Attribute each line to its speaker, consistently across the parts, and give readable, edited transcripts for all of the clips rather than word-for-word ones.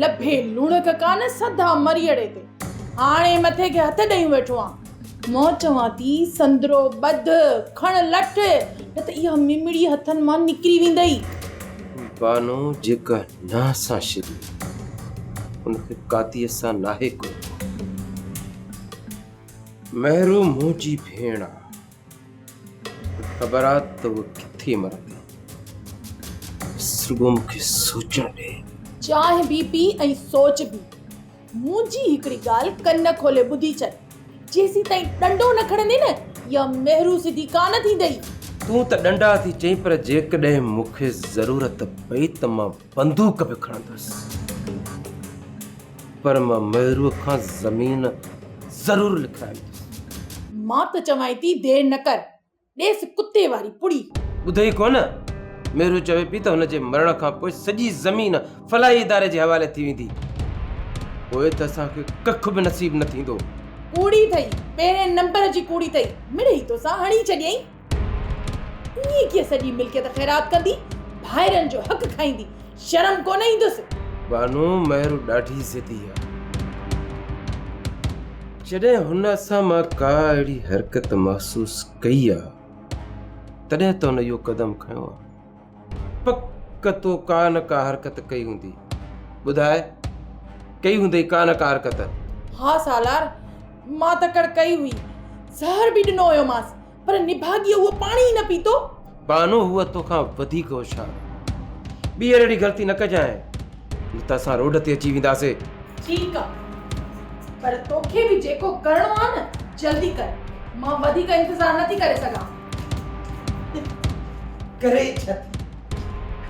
Speaker 1: लभे लूणक कान सदा मरियड़े ते हाणे मथे के हथ ॾेई वेठो आ। मां चवां थी संदरो बध खण लठ न त इहा मिमिड़ी हथनि मां निकिरी वेंदई।
Speaker 2: बानो जेका ना सां छॾी उनखे कातीअ सां नाहे को। महरू मुंहिंजी भेण आहे, ख़बर आहे त उहा किथे मरंदी। सुबुह मूंखे सोचण ॾे।
Speaker 1: चांहि बि पी ऐं सोच बि। मुंहिंजी हिकिड़ी ॻाल्हि कन खोले ॿुधी छॾ, जेसीं ताईं डंडो न खणंदे न या महरू सिधी कान थींदई।
Speaker 2: तूं त डंडा थी चई, पर जेकॾहिं मूंखे ज़रूरत पई त मां बंदूक बि खणंदुसि, पर मां महरूअ खां ज़मीन ज़रूर लिखाईंदुसि।
Speaker 1: मां त चवां थी देर न कर, ॾेस कुत्ते वारी पुड़ी।
Speaker 2: ॿुधई कोन, महरू चवे पई त हुनजे मरण खां पोइ सॼी ज़मीन फलाई इदारे जे हवाले थी वेंदी, पोइ त असांखे कख बि नसीब न थींदो।
Speaker 1: कूड़ी थई, पहिरें नंबर जी कूड़ी थई, मिड़ई तो सां हणी छॾियई। ईअं कीअं सॼी मिल्कियत ख़ैरात कंदी, भाइरनि जो हक़ खाईंदी, शर्म कोन ईंदुसि।
Speaker 2: बानू महरू ॾाढी ज़िदी आहे। जॾहिं हुन असां मां का अहिड़ी हरकत महसूस कई आहे तॾहिं त हुन इहो कदम खयो आहे। पक तो का न का हरकत कई हूंदी। ॿुधाए, कई हूंदई का न का हरकत?
Speaker 1: हा सालार, मां त कर कई हुई, ज़हर बि ॾिनो हुयो मांस, पर निभागीअ उहो पाणी ई न पीतो।
Speaker 2: बानू हुअ तोखां वधीक होशियार, ॿीहर अहिड़ी ग़लती न कजांइ, न त असां रोड ते अची वेंदासीं।
Speaker 1: ठीकु आहे, पर तोखे बि जेको करणो आहे न जल्दी कर, मां वधीक इंतज़ार नथी करे सघां।
Speaker 2: करे छा,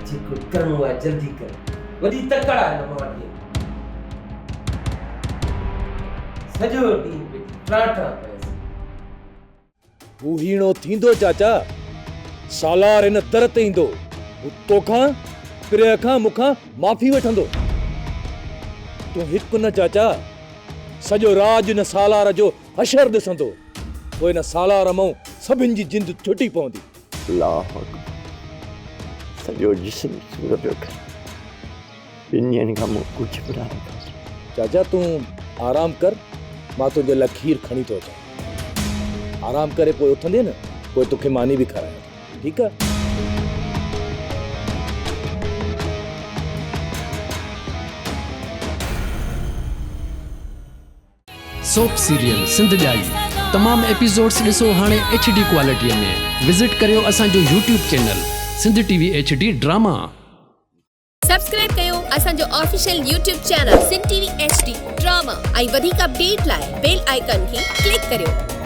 Speaker 2: जेको करणो आहे जल्दी कर, वॾी तकड़ आहे न मां वटि। सॼो ॾींहुं ट्राटा पयसि।
Speaker 3: हू हीणो थींदो चाचा, सालार हिन दर ते ईंदो, हू तोखां पिरह खां मूंखां माफ़ी वठंदो। तूं हिकु न चाचा, सॼो राज न सालार जो हशर ॾिसंदो, पोइ हिन सालार मां सभिनि जी जिंद छुटी पवंदी।
Speaker 4: अल्लाह सॼो जिस्म सूरत जो कर, ॿिनि ॾींहंनि खां मूं कुझु बि न खाधो।
Speaker 3: चाचा तूं आराम कर, मां तुंहिंजे लाइ खीर खणी थो अचां। आराम करे पोइ उथंदे न, पोइ तोखे मानी बि खारायां, ठीकु आहे?
Speaker 5: सोप सीरियल सिंध जाई तमाम एपिसोड्स ॾिसो हाणे HD क्वालिटीअ में। विज़िट करियो असांजो YouTube channel Sindh TV HD drama.
Speaker 6: Subscribe कयो असांजो official YouTube channel Sindh TV HD drama ऐं वधीक अपडेट लाइ बेल आइकन खे क्लिक करियो।